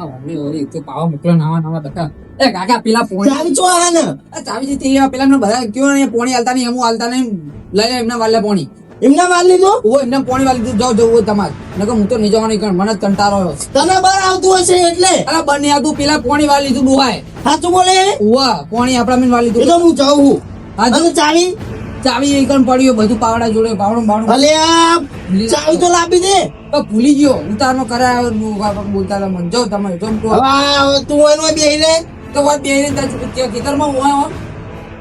આ મમ્મી ઓરી તો પાવા મોકલો નવા બકા એ કાકા પેલા પોણી ચાવી ચો આ ને ચાવી જીતી પેલા ને બધા કયો ને પોણી હાલતા નહીં એમ હાલતા નહીં લઈ લે એમના વાલે પોણી એમના વાલ લીધો ઓ એમને પોણી વાલી દીધું જાવ જવું તમારે નકર હું તો નહીં જવાની કારણ મને કંટાળો આવ્યો તને બાર આવતું હશે એટલે અરે બંને આવતું પેલા પોણી વાલી લીધું ડુહાય સાચું બોલે ઓવા પોણી આપડા મેં વાલી એ તો લીધું હું જાઉં હા અને ચાવી ચાવી એ કણ પડ્યો બધું પાવડા જોડે પાવડું બાવડું ભલે આ ચાવી તો લાવી દે તો ભૂલી ગયો ઉતારનો કરાયો બોલતા હતા મને જાવ તમે જમ તો હવે તું એનો બેહી રે તો વાત બે ને ખેતરમાં હું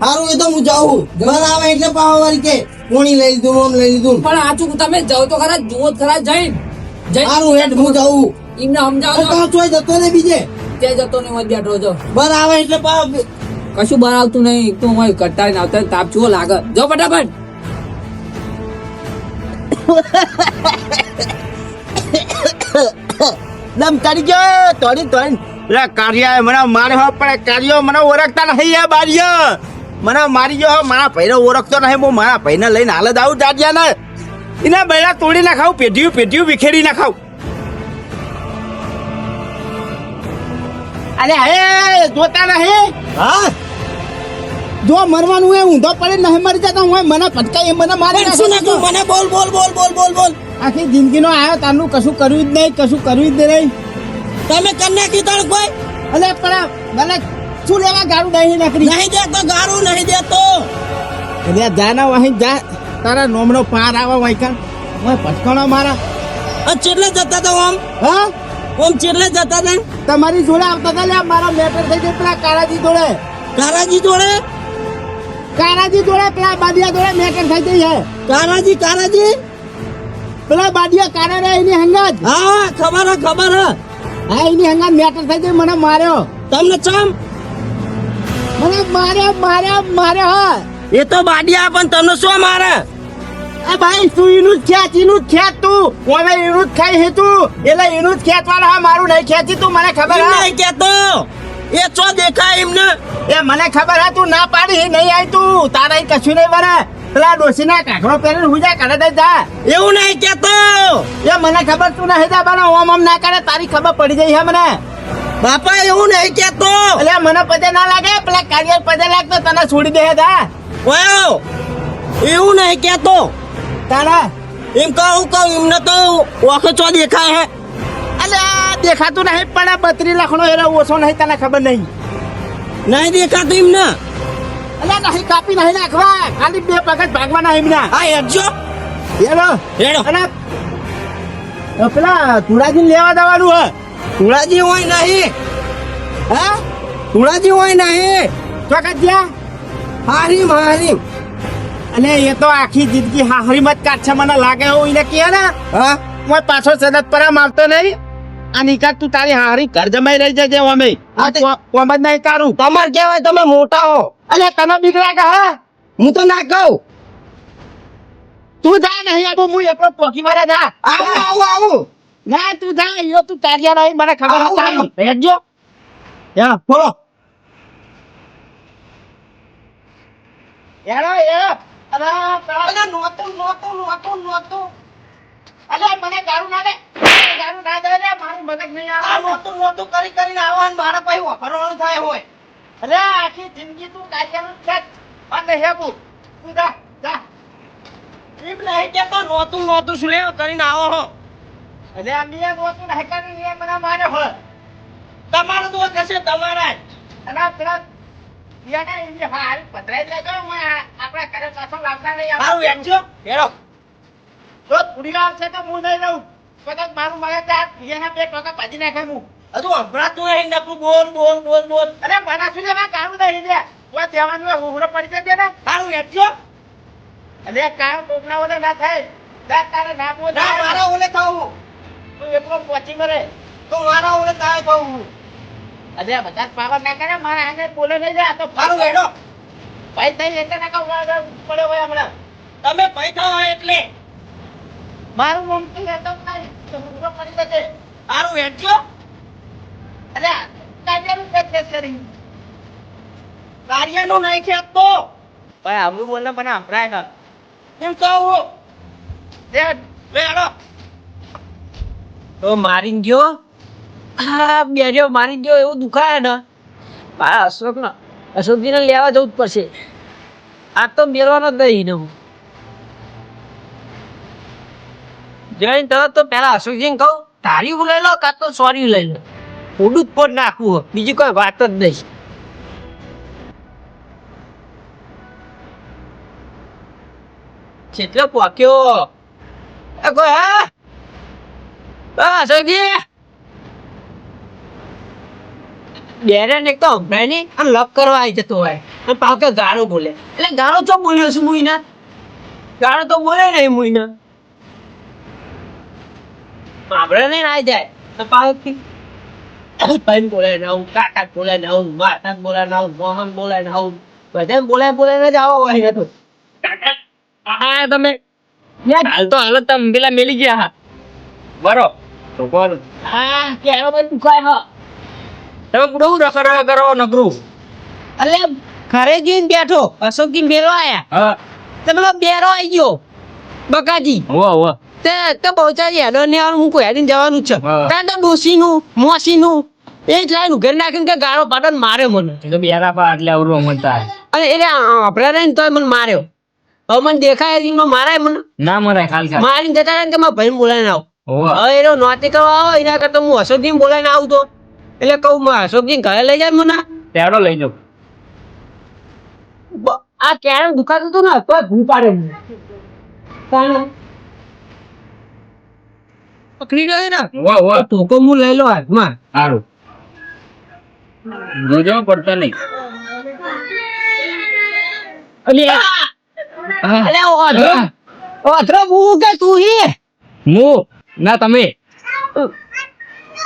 હારું એ તો હું જાઉં ઘર આવે એટલે પાવા વાળી કે પોણી લઈ લીધું ઓમ લઈ લીધું પણ આચું તમે જાવ તો ખરા જુઓ જ ખરા જઈને હારું હેઠ હું જાઉં એમને સમજાવો તો ચોય જતો ને બીજે ત્યાં જતો ને વધ બેઠો છો બર આવે એટલે પાવ કશું બનાવતું નહીં તું હું કટાઈને આવતા તાપ ચુઓ લાગે જો ફટાફટ દમ ચડી ગયો તોડી લે કાર્ય મને મારે હો પણ કાર્યો મને ઓળખતા નહીં યાર બારીય મને મારી ગયો મારા ભાઈને ઓળખતો નહીં હું મારા ભાઈને લઈને હાલ જ આવું દાદિયા ને એના બૈરા તોડી ના ખાવ પેઢીયું વિખેરી ના ખાવ અરે હે જોતા નહીં હા જો મરવાનું એ ઊંધો પડે નહીં મરી જતા હું મને પટકાઈ મને મારી નાખો મને બોલ આખી જિંદગીનો આયો તારનું કશું કર્યું જ નહીં તમે કર નાખી તાર કોઈ અલે પણ મને શું લેવા ગાડું નહીં નાખી નહીં દેતો ગાડું નહીં દેતો એટલે જાના વહી જા તારા નોમનો પાર આવા વાયકા ઓય પટકાણો મારા ચેટલે જતા તા ઓમ હા ઓમ ચેટલે જતા તા તમારી જોડે આવતા તા લે મારા મેટર થઈ ગયો પેલા કારાજી જોડે પેલા બાદિયા જોડે મેટર થઈ ગઈ હે કારાજી પેલા બાદિયા કારા રે એની હંગાત હા ખબર હે હા એની હંગાત મેટર થઈ ગઈ મને માર્યો તમને ચમ મને માર્યો હા એ તો બાદિયા પણ તમને શું મારે એ ભાઈ તું એનું જ ખેંચ તું ઓમે એનું જ ખાઈ હે તું એટલે એનું જ ખેંચવાનું હા મારું નહીં ખેંચી તું મને ખબર હે નહીં કેતો એ ચો દેખાય એમને એ મને ખબર હે તું ના પાડી નહીં આવી તું તારા કશું નહીં બને પેલા ડોસીના કાકડો પહેરીને હુજા કાઢે દે જા એવું નહીં કેતો એ મને ખબર તું નહીં જા બને ઓમ ના કરે તારી ખબર પડી જાય હે મને બાપા એવું નહીં કેતો એટલે મને પદે ના લાગે પેલા કાર્ય પદે લાગતો તને છોડી દે જા ઓયો એવું નહીં કેતો તારા એમ કહું એમને તો ઓખો ચો દેખાય હે અલે દેખાતું નહીં પણ 32 લાખનો એરો ઓછો નહીં તને ખબર નહીં દેખાતું એમને અલે નહીં કાપી નહીં નાખવા ખાલી 2 પગજ ભાગવાના એમને હા હેડજો હેડો અને પેલા તુળાજી લેવા જવાનું હે તુળાજી હોય નહીં હા તુળાજી હોય નહીં ચોકત જ્યાં હારી અને એ તો આખી જિંદગી હાહરી મત કાઢ છે મને લાગે એવું એને કહે ને હા હું પાછો સદત પર મારતો નહીં આ નિકાલ તું તારી હારી ઘર જમાઈ રહી જજે અમે કોમ જ નહીં તારું તમાર કહેવાય તમે મોટા હો અલે તને બીક લાગે હા હું તો ના કહું તું જા નહીં આબો હું એકલો પોકી મારે જા આવું ના તું જા યો તું તારિયા નહીં મને ખબર હતી ભેટજો યા બોલો યારો અરે નોતું અલે મને ગારું ના દે મારું મગજ નહીં આવે નોતું કરીને આવવાનું મારા પાસે વફરવાનું થાય હોય અરે આખી જિંદગી તું કાઢ્યાનું છે અને હેબુ તું જા એમ નહીં કેતો નોતું શું લેવો કરીને આવો હો અરે આ મિયા નોતું નહીં કરીને મને મારે હો તમારો દોસ્ત હશે તમારા અને પેલા યાને ઇને હારી પતરાઈ લેજો હું આપણા ઘરે પાછો લાવતા નહીં આવું એમજો હેરો જો પુડીવાર છે તો હું નહીં રહું કદાચ મારું મગજ આ યાના 2 ટકા પાજી નાખે હું હજુ અભરાતું નહીં નકું બોલ અરે બનાસું ને કામ નહીં દે કોઈ દેવાનું ઉહરો પડી દે ને તારું એમજો અરે કામ ટોકના ઓલે ના થાય જા તારે ના બોલ ના મારા ઓલે થાઉં તું એકલો પહોંચી મરે તો મારા ઓલે થાય થાઉં અરે બધા પાવર ના કરે મારા આને બોલે નહીં જા તો ફારું હેડો ભાઈ થઈ એટલે ના કહું પડે હોય હમણાં તમે પૈસા હોય એટલે મારું મમ તો લેતો નહીં તો ઉભો પડી જશે સારું હેડજો અરે કાર્યનું ખેત કરી કાર્યનું નહીં ખેત તો ભાઈ આવું બોલને મને સંભળાય ને એમ કહું હેડો તો મારી ગયો હા બેજો મારી ગયો એવું દુખાય ને મારા અશોકજીને લેવા જવું જ પડશે. આ તો મેળવાનો જ નહીં ને હું જઈને તરત તો પેલા અશોકજીને કહું તારી લઈ લો કાં તો સોરી લઈ લો. ઉડું જ પોટ નાખવું હોય, બીજી કોઈ વાત જ નહીં. કેટલો પોક્યો એ કોઈ હા અશોકજી બેરેન એક તો સંભળાય નહીં અને લપ કરવા આવી જતો હોય અને પાછો કે ગાળો બોલે. એટલે ગાળો તો બોલ્યો છું મુઈના, ગાળો તો બોલે નહીં મુઈના. આપણે નહીં આવી જાય અને પાછો ભાઈ બોલે ના હું, કાકા બોલે ના હું, માતા બોલે ના હું, મોહન બોલે ના હું, બધા બોલે ને જ આવો હોય તો. હા તમે હાલ તો હાલત તમે પેલા મેલી ગયા હા બરો તો કોણ હા કેરો બધું કોઈ હા તમે બહુ રખડવા કરો નકરું. અલે ઘરે જઈને બેઠો અશોકજી મેલો આયા. હા તમે બેરો આવી ગયો બકાજી. હો તે તો પહોંચાડી હેડો ને હું કોઈ હેડીને જવાનું છે. ત્યાં તો ડોસીનું મોસીનું એ જ લાઈન ઘર નાખીને કે ગાળો પાટો માર્યો મને. એ તો બેરા પા એટલે અવરો મનતા અને એટલે આપણે રહીને તો મને માર્યો. હવે મને દેખાય એમાં મારાય મને ના મરાય ખાલી મારીને જતા રહે કે મારા ભાઈ બોલાવીને આવ. હવે એનો નોતી કરવા આવો એના કરતા હું અશોકજી બોલાવીને આવું તો એટલે કહું અશોકજી ઘરે લઈ જાય મને તેડો લઈ જાઉં. આ ક્યારે દુખાતું હતું ને તો ભૂ પાડે પકડી ગયો ને ટોકો હું લઈ લો હાથમાં. સારું જોજો પડતા નહીં. ના તમે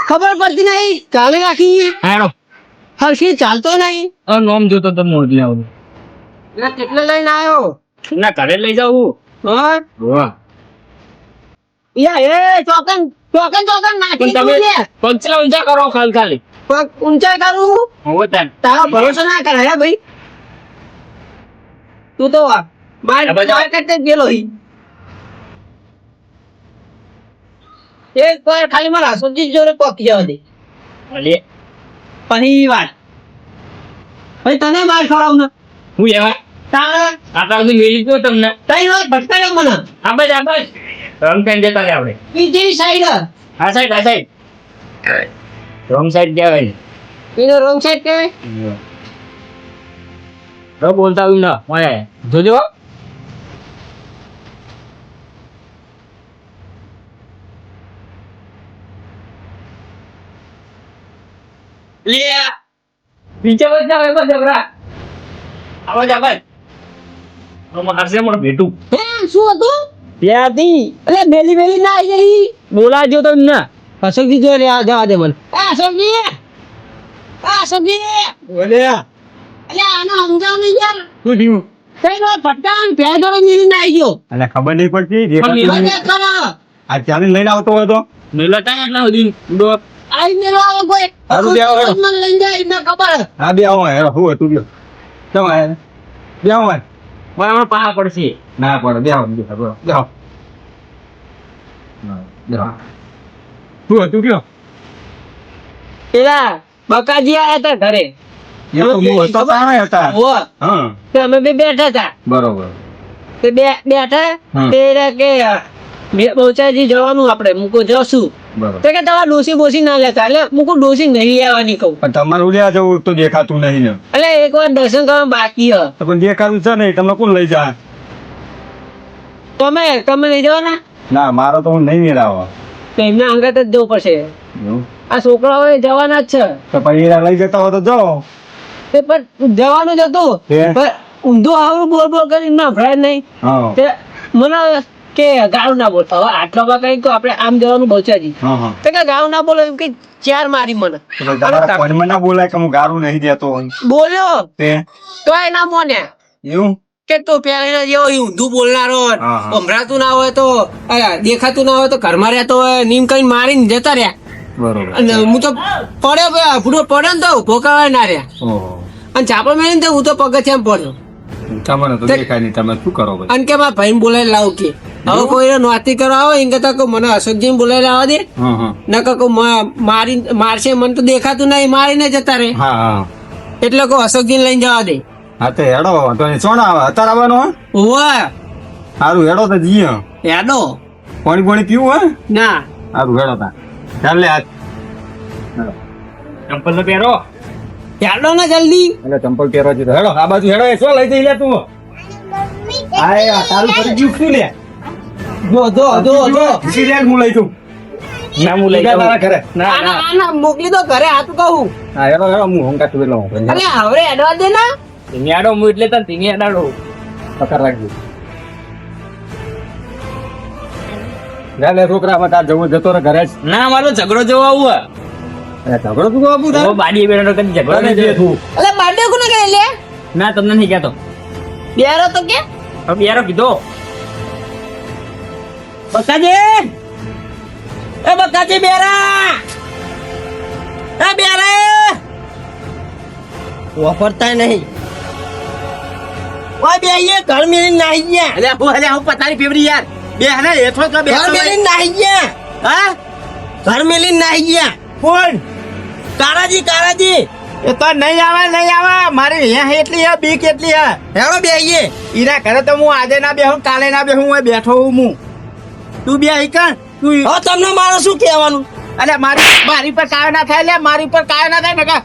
ખબર પડતી નહીં ચાલે રાખી હરશી ચાલતો નહીં. નોમ જોતો તો મોજ આવું કેટલે લઈને આવ્યો ના ઘરે લઈ જાઉં. પગ ઊંચા કરો ખાલી પગ ઊંચા કરું તારો ભરોસો ના કરાય ભાઈ. તું તો બાર કરતે ગયેલો એક વાર ખાલી મારા અશોકજી જોડે પોકી જવા દે પછી વાત પછી તને બહાર ખવડાવ ને હું એવા તારા મેળી ગયો તમને તઈ વાત ભટકાયો મને આબાજ રોંગ સાઈડ જતા રે આપણે બીજી સાઈડ આ સાઈડ રોંગ સાઈડ કહેવાય એનો રોંગ સાઈડ કહેવાય તો બોલતા હું ના મોય જોજો લે બીજો બચ્ચા હોય બસ જબરા આવાજ આવાજ મારશે મને બેટું શું હતું ત્યાંથી અરે મેલી ના આવી ગઈ બોલાજો તો ના અશોકજી જો રે જવા દે મને અશોકજી બોલે અલે આનો સમજાવ નહીં યાર શું થયું કઈ નો પટકાન પે દોડે મેલી ના આવી ગયો અલે ખબર નહીં પડતી આ ચાલી લઈને આવતો હોય તો મેલા તા એટલા સુધી દો આઈ મેલો આવે કોઈ હારું બે આવો મને લઈને જાય ને ખબર હા બે આવો હેરો હું હતું ગયો કેમ આયા બે આવો બરાબર પાહા પડશે ના પડે બે આવો ખબર બે આવો શું હતું કયો પેલા બકાજી આયા હતા ઘરે એ તો હું હતો તાણે હતા હા તો અમે બે બેઠા હતા બરોબર તે બે બેઠા તે કે બહુચાજી જવાનું આપણે મૂકો જશું બરોબર તો કે તમારે ડોસી ના લેતા એટલે મૂકો ડોસી નહીં આવવાની કહું પણ તમારે ઉલ્યા જવું તો દેખાતું નહીં ને એટલે એક વાર દર્શન કરવા બાકી હ તો પણ દેખાતું છે નહીં તમને કોણ લઈ જાય તમે લઈ જવાના ના મારો તો હું નહીં મેળાવો એમના અંગત જ જવું પડશે આ છોકરાઓ જવાના જ છે તો પછી લઈ જતા હોય તો જાઓ તે પણ જવાનું જ હતું પણ ઊંધો આવું બોલ કરી ના ભરાય નહીં તે મને કે ગાળું ના બોલતા હવે આટલા કઈ તો આપણે આમ જવાનું બચાજી તો કે ગાળું ના બોલે એમ કઈ ચાર મારી મને ના બોલાય કે હું ગાળું નહીં દેતો બોલ્યો તો એ ના મોને એવું કે તો પેલા જેવો ઊંધું બોલનારો સંભળાતું ના હોય તો દેખાતું ના હોય તો ઘરમાં રહેતો હોય નીમ કઈ મારીને જતા રહ્યા બરોબર અને હું તો પડ્યો ભૂડો પડ્યો ને તો ઉભો કરવા ના રહ્યા અને ચાપો મેળીને તો હું તો પગથિયામાં પડ્યો તમને તો દેખાય નહીં તમે શું કરો અને કે મારા ભાઈ બોલાવી લાવ કે હવે કોઈ નોતી કરવા આવે એમ કરતા કહું મને અશોકજી બોલાવી લાવવા દે હા હા નકર કહું મારશે મને તો દેખાતું નહીં મારીને જતા રે હા હા એટલે કહું અશોકજી લઈને જવા દે હા તો હેડો તો સોણ આવે અત્યારે આવવાનો હે વાહ સારું હેડો તો જઈએ યાદો પાણી પીવું હે ના સારું હેડો તા ચાલ લે હાથ ચંપલ તો પહેરો યાદો ને જલ્દી એટલે ચંપલ પહેરવા જતો હેડો આ બાજુ હેડો એ શું લઈ જઈ લે તું આ તારું કરી ગયું શું લે જો સિરિયલ હું લઈ તું ના હું લઈ જાઉં તારા ઘરે ના મોકલી દો ઘરે હાથ કહું હા હેડો હેડો હું હોંકા તું લો અરે હવે એડવા દે ના તિંગાડો હું એટલે તને તિંગાડો પકડ રાખજો લે છોકરા માં તાર જવું જતો રે ઘરે જ ના મારો ઝઘડો જોવા આવું અરે ઝઘડો તું બાબુ તાર બાડી બેનો કદી ઝઘડો ઘરે જે તું અલે બાડે કોને કહે લે ના તમને નહીં કહેતો બેરો તો કે હવે યારો કીધો બકાજી એ બકાજી બેરા એ બેરા વાપરતા નહીં ઓય બે ये घर में नहीं है અલે હું પતારી ફેવરી યાર બે હને એઠો તો બે घर में नहीं है હા घर में नहीं है કોણ કારાજી એ તો નહીં આવે મારી અહીંયા એટલી હે બીક એટલી હે હેડો બે ये ઈના ઘરે તો હું આજે ના બેહું કાલે ના બેહું હું બેઠો હું તું બે અહીં કણ તું હવે તમને મારે શું કહેવાનું અલે મારી પર કાયો ના થાય લે મારી પર કાયો ના થાય નકા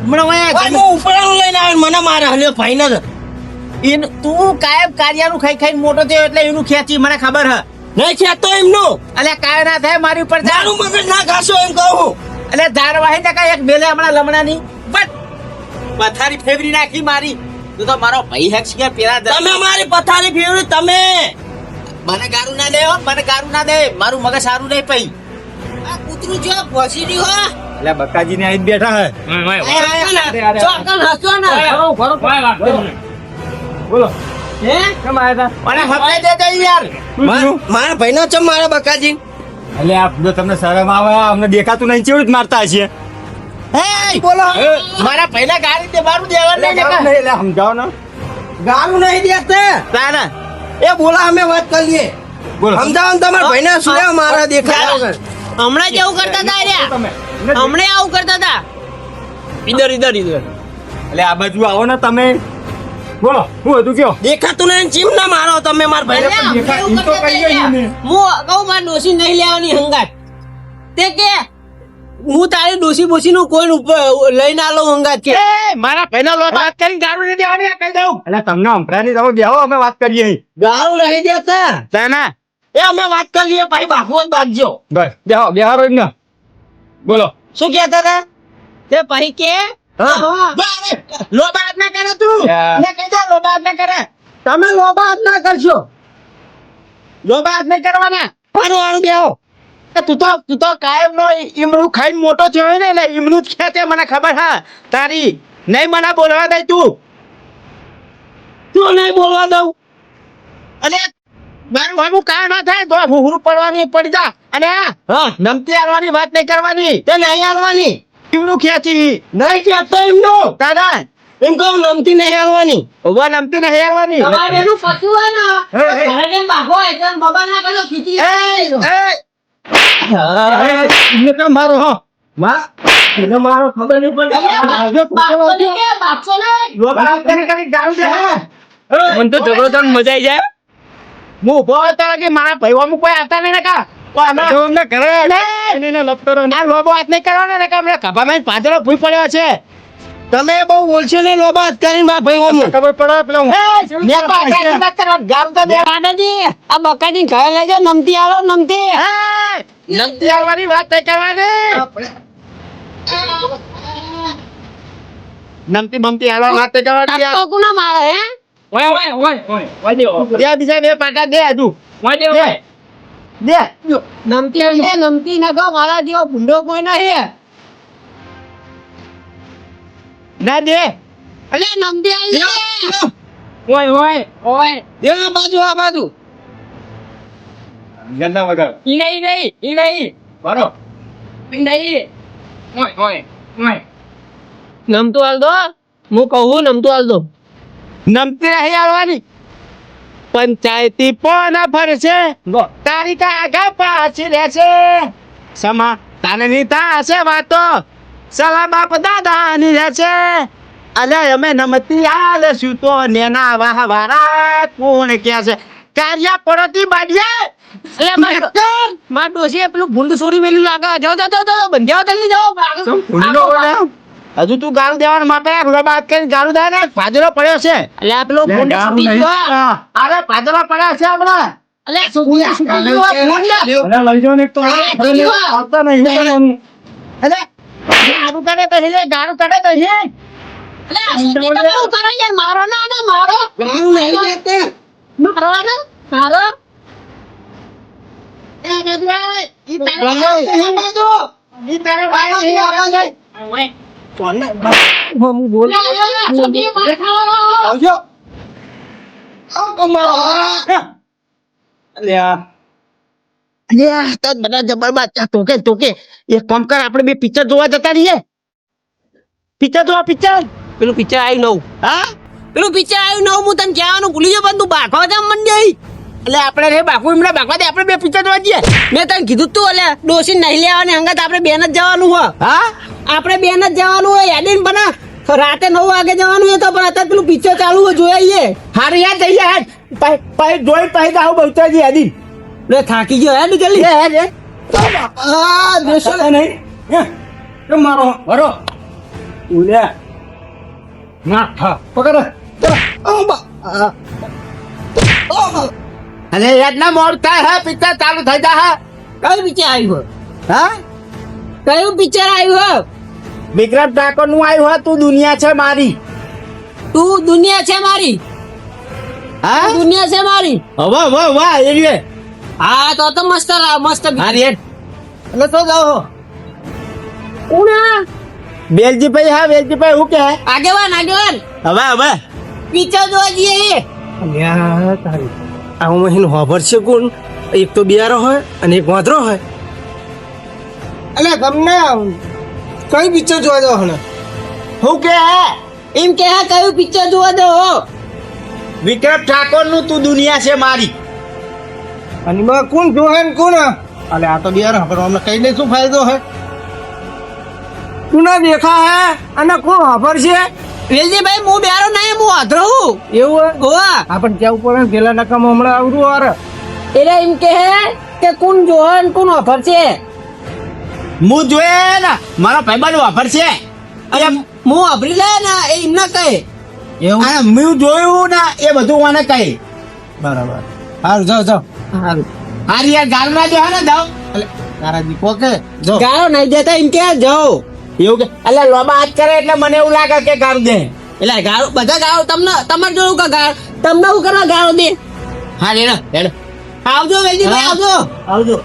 હમણાં ઓય હું હું ઉપરાનું લઈને આવ્યો મને મારે હલ્યો ભાઈ ને તું કાયમ કાર્યાનું ખાઈ ખાઈ મોટો થયો એટલે એનું ખેંચી મને ખબર હે નહીં ખેતો એમનું અલે કાયો ના થાય મારી ઉપર મારું મગજ ના ઘાસો એમ કહું અલે ધારવાહી ટકા એક બેલે હમણાં લમણાની બટ પથારી ફેવરી નાખી મારી તું તો મારો ભાઈ હેક્સ કે પેલા તમે મારી પથારી ફેરવી તમે મને ગારું ના દે હો મને ગારું ના દે મારું મગજ સારું નહીં પઈ આ કૂતરું જો ભસી રહ્યું હા એટલે બકાજી ને આઈ બેઠા હે બોલો કેમ આયા મને હપ્તે દે દે યાર મારા ભાઈ નો ચમ મારા બકાજી એટલે આ જો તમને શરમ આવે અમને દેખાતું નહીં ચેવડી જ મારતા હશે હે બોલો મારા પહેલા ગાડી દે મારું દેવા નહીં એટલે નકા એટલે સમજાવો ને ગાળું નહીં દેતે તાના એ બોલા અમે વાત કરીએ બોલો સમજાવો ને તમારા ભાઈ ને શું મારા દેખાય હમણાં જ એવું કરતા હતા યાર તમે હમણાં આવું કરતા હતા ઇધર એટલે આ બાજુ આવો ને તમે બોલો શું હતું કયો દેખાતું નહીં ચીમ ના મારો તમે મારા ભાઈ ઈ તો કહી ગઈ ને હું કહું માર ડોસી નહીં લેવાની હંગાત તે કે હું તારી ડોસી બોસી નું કોઈ લઈને આલો હંગાત કે એ મારા પહેલા લોટ વાત કરીને ગારું નહીં દેવાની આ કહી દઉં એટલે તમને અમરાની તમે બેહો અમે વાત કરીએ અહીં ગાળું નહીં દેતા તાના એ અમે વાત કરીએ ભાઈ બાપુ જ બાજજો બસ બેહારો એમને બોલો શું કહેતા હતા તે ભાઈ કે લોબાત ના કરે તું યા. ને કહી દે લોબાત ના કરે તમે લોબાત ના કરશો લોબાત નહીં કરવાના પાડો વાળું બેહો તું તો કાયમ નો ઈમરું ખાઈને મોટો થયો હોય ને એટલે ઈમરું જ ખેતે મને ખબર હા તારી નહીં મને બોલવા દે તું તું નહીં બોલવા દઉં અને મારું વામું કાંઈ ના થાય તો હુહરું પડવાની પડી જા અને હા નમતી આવવાની વાત નહીં કરવાની તે નહીં આવવાની ઈમરું ખેંચી નહીં કહેતો એમનું તારા એમ કહું નમતી નહીં આવવાની ઉભા નમતી નહીં આવવાની તમારે એનું પતું હોય ને હે, હે. ઘરે જઈને બાફો એટલે બાબા ના કરો ખીચી એમને કેમ મારો હો એને મારો ખબર નહીં પડતી બાપસો નહીં લોબાત કરી ગાળું દે હા. મને તો ઝઘડો તો મજા આવી જાય હું ઉભો હતો કે મારા ભાઈઓમાં કોઈ આવતા નહીં ને કા કોઈ હમણાં તો અમને ઘરે એને લપ કરો ને આ લોબો વાત નહીં કરવાનો ને કે હમણાં ખભામાં પાછળ ભૂઈ પડ્યો છે તમે બહુ બોલશો ને લોબાત કરીને મારા ભાઈ ઓમ ખબર પડે પેલો મેં તો આટલી વાત કરવા ગામ તો દે દાદાજી આ બકાજી ઘરે લઈ જાઓ નમતી આવો નમતી નમતી આવવાની વાત નહીં કરવાની નમતી બમતી આવવાની વાત નહીં કરવાની તો કોના મારે હે ઓય ત્યાં બીજા બે પાટા દે હજુ દે નમતી આવી નમતી ના કહો મારા જેવો ભૂંડો કોઈ નહીં ના દે અલે નમતી આવી ઓય આ બાજુ ગંદા વગર ઈ નહીં બરો ઓય નમતું હાલ દો હું કહું નમતું હાલ દો નમતી નહીં આવવાની પંચાયતી પોના ફરશે તારી કા આગા પાછી રહેશે સમા તાને ની તા હશે વાતો સલા બાપ દાદા ની રહેશે અલે અમે નમતી આલશું તો નેના વાહ વારા કોણ કે છે કાર્યા પડતી બાડિયા માર ડોશીએ પેલું ભૂંડ સોરી મેલ્યું લાગે. જાઓ જાઓ જાઓ બંધ્યાઓ તલ્લી જાઓ. હજુ તું ગાળું દેવાનું માટે વાત કરી ગાળું દે ને પાદરો પડ્યો છે એટલે આ પેલો ભૂંડ છૂટી ગયો. અરે પાદરો પડ્યો છે હમણાં અલે છૂટી ગયો, ભૂંડ. લઈ જાઓ ને એક તો આવતા નહીં અરે ગાળું કાઢે તો હિલે ગાળું કાઢે તો હિલે અલે આ છૂટી તો કેવું કરો યાર? મારો ના ને મારો. મારો ને મારો. એ ગધેડા, ઈ તારે ઓય. હું બોલ છૂટી મારે ખાવાનો. આવજો અલ્યા તો બધા જબરબાદ તોકે એક કામ કર આપણે બે પિક્ચર જોવા જતા રહીએ પિક્ચર જોવા પિક્ચર પેલું પિક્ચર આવ્યું નવું. હા પેલું પિક્ચર આવ્યું નવું. હું તને કહેવાનું ભૂલી ગયો પણ તું બાખવા જમ મન જઈ. એટલે આપણે રે બાપુ એમને બાકવા દે આપણે બે પિક્ચર જોવા જઈએ મેં તને કીધું તું એટલે ડોસી નહીં લેવાની હંગાત આપણે બેન જ જવાનું હોય. હા આપણે બેન જ જવાનું હોય. યાદીન પણ રાતે 9 વાગે જવાનું હોય તો પણ અત્યારે પેલું પિક્ચર ચાલુ હોય જોઈ આવીએ. હારું યાદ જઈએ હેડ પછી જોઈ પછી આવું બહુતાજી યાદી લે થાકી ગયો હેડ જલ્દી. હેડ આ દેશો નહીં કેમ મારો વરો ઉલ્યા ના હા પકડ અરે યાદ ના મોડ થાય હે પિક્ચર ચાલુ થઈ જા હે કયું પિક્ચર આવ્યું હા કયું પિક્ચર આવ્યું? વિક્રમ ઠાકોર નું આવ્યું હે તું દુનિયા છે મારી તું દુનિયા છે મારી. હા દુનિયા છે મારી. વાહ વાહ વાહ એ રે હા તો મસ્ત મસ્ત. હારી હેડ એટલે તો જાઓ. કોણ? વેલજીભાઈ હા વેલજીભાઈ હું કે આગેવાન આગેવાન હવે હવે પિક્ચર જોવા જઈએ. આ મહિન હોભર છે કોણ એક તો બિયારો હોય અને એક વાંદરો હોય એટલે તમને કઈ પિક્ચર જોવા જાવ હણે હું કે હે એમ કે હા કયું પિક્ચર જોવા દો. વિક્રમ ઠાકોર નું તું દુનિયા છે મારી અને એમાં કોણ જોહે ને કોણ અલે આ તો બિયારો પણ અમને કઈ ને શું ફાયદો હે કોના દેખા હે અને કોણ હોભર છે વેલજીભાઈ હું બેરો નહીં હું આધરો હું. એવું ગોવા આ પણ કેવું પડે ને પેલા નકામ હમણાં આવડું આરે એટલે એમ કે કે કોણ જોહન કોણ ઓફર છે. હું જોયે ને મારા ભાઈબંધ વાપર છે અરે હું અભરી લે ને એ એમને કહે. એવું અને હું જોયું ને એ બધું મને કહી બરાબર હારું જાઓ જાઓ હારું. હારી યાર ગાલમાં જો હે ને જાવ તારાજી પોકે જો ગાળો નહીં દેતા એમ કે જાઓ. એવું કે એટલે લોબા હાથ કરે એટલે મને એવું લાગે કે ગાળ દે એટલે ગાળો બધા ગાળો તમને તમારે જોયું કે ગાળ તમને શું કરવા ગાળો દે. હા લે હેડ આવજો વેલજીભાઈ આવજો. આવજો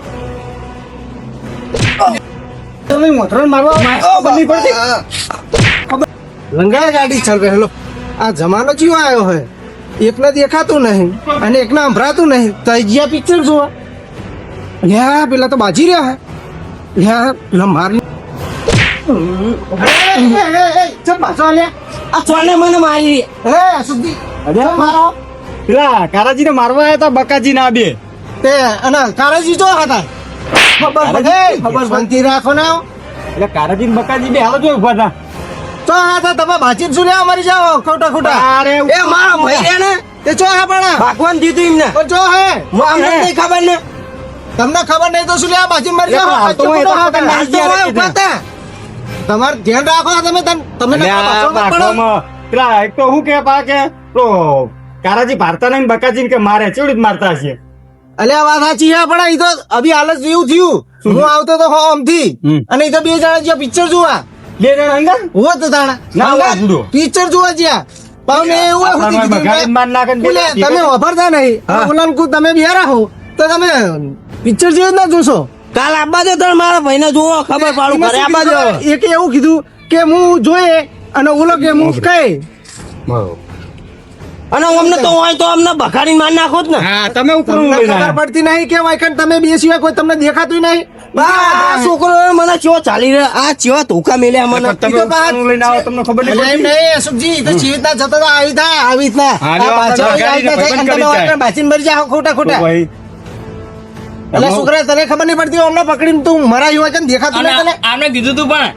તમે મોટરન મારવા બની પડતી લંગા ગાડી ચાલ રહેલો આ જમાનો જીવો આવ્યો હોય એકને દેખાતું નહીં અને એકને સંભળાતું નહીં તો ગયા પિક્ચર જોવા લ્યા પેલા તો બાજી રહ્યા હે લ્યા પેલા માર મને મને મારી મારો પેલા કારાજી ને મારવા આવ્યા હતા બકાજી ના બે તે અને કારાજી જો હતા ખબર બનતી રાખો ને એટલે કારાજી ને બકાજી બે હાલો જો ઉભા હતા તો હા તો તમે બાજી શું લેવા મરી જાઓ ખોટા ખોટા અરે એ મારા ભાઈ રે ને તે ચો હા પણ ભગવાન દીધું એમને પણ ચો હે અમને નહીં ખબર ને તમને ખબર નહીં તો શું લેવા બાજી મરી જાઓ હાલ તો હું એ તો ખોટા પકડ હાલ તો નાખી હોય ઉભા થા. તમારે ધ્યાન રાખો તમે તમે પેલા એક તો હું કે પા કે પેલો કારાજી ભારતા નહીં બકાજી કે મારે ચેવડી જ મારતા હશે અલે આ વાત સાચી છે પણ ઈ તો અભી હાલ જ એવું થયું હું આવતો તો આમથી અને ઈ તો બે જણા જ્યાં પિક્ચર જોવા બે જણા અંગા હો તો તાણા ના હોય જુદો. પિક્ચર જોવા જ્યાં પાવને એવું હોય આપણા સુધી બગાડી માર નાખે ને બોલે, બે તમે વાપરતા નહીં હા. ઓલાને કહું તમે બિહાર રાખો તો તમે પિક્ચર જેવું જ ના જોશો કાલ આબા દે તાર મારા ભાઈને જોવો ખબર પાડું એમાં ઘરે શું આબા દે. કીધું? એકે એવું કીધું કે હું જોઈએ અને ઓલો કે હું કહે અને અમને તો હોય તો અમને બખાડી માર નાખો જ ને. હા તમે ઉપર તમને લઈને ખબર આવ્યા. પડતી નહીં કે વાયકણ તમે બે સિવાય કોઈ તમને દેખાતું નહીં. આ છોકરો મને ચેવો ચાલી રહ્યો આ ચેવા ધોકા મેલ્યા મને. તમે ઉપરનું લઈને આવો તમને ખબર નહીં એટલે એમ પડતી? નહીં અશોકજી તો ચીજ ના જતો તો આવી થાય આવી રીતના. હા, આ પાછળ ગાડીને આવી રીતના થાય, બંધ કરી અને તમે જાય. વાયકણ બાચીને મરી જાઓ ખોટા તો ખોટા. ભાઈ એટલે છોકરા તને ખબર નહીં પડતી અમને પકડીને તું મરાયું હોય છે ને દેખાતું નહીં તને. આમને કીધું તું પણ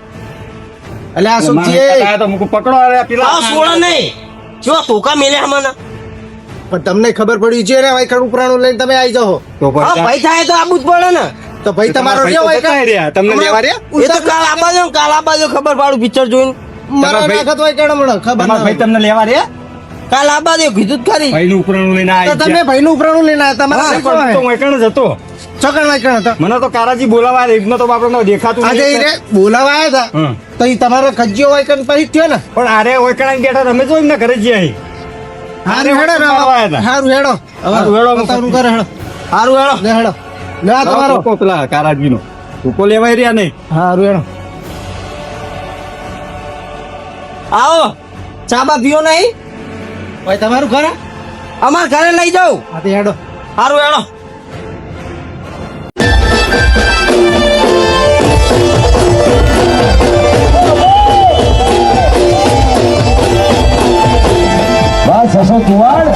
એટલે અશોકજી આ તો મુકુ પકડો અરે પેલા આ સોળા નહીં ચેવા ધોકા મેલ્યા મને. પણ તમને ખબર પડી છે ને વાયકણ ઉપરાણું લઈને તમે આવી જાઓ તો હા પછી ભાઈ થાય તો આબુ જ પડે ને. તો ભાઈ તમારો ભાઈ રહ્યો તો જતા વાયકણ રહ્યા. તમને લેવા રહ્યા? એ તો કાલ આબાજો ખબર પાડું પિક્ચર જોઈને. મારા ભાઈ- નાખત વાયકણ હમણાં ખબર તમારા ભાઈ ના તમને લેવા રહ્યા? કાલ આબાજો કીધું જ ખરી. ભાઈનું ઉપરનું લઈને હોય. તો આવી તમે ગયા. ભાઈનું ઉપરાણું લઈને આવ્યા તમારા હા, ભાઈ પણ તો કોણ વાંકણ જ હતો. છોકરા વાયકણ હતા મને તો કારાજી બોલાવા એકનો તો આપણને દેખાતું આજે નહીં. ઈ રે બોલાવા આવ્યા હતા હમ. તો ઈ તમારો કજ્જો વાયકણ પછી થયો ને પણ આરે ઓયકણા બેઠા તમે જો એમના ઘરે જઈ આવી. હારું હેડો ને મારવા આવ્યા હતા. હારું હેડો હારું હેડો. બતાવવાનું કરે હેડો સારું હેડો. લે હેડો લે આ તમારો ટૂંકો પેલા કારાજીનો ટૂંકો લેવાય રહ્યા નહીં. હારું હેડો આવો ચાબા પીઓ નહીં ભાઈ તમારું ઘર હે? અમાર ઘરે લઈ જાઓ. હા તે હેડો સારું હેડો. બસ હસો કુવાડ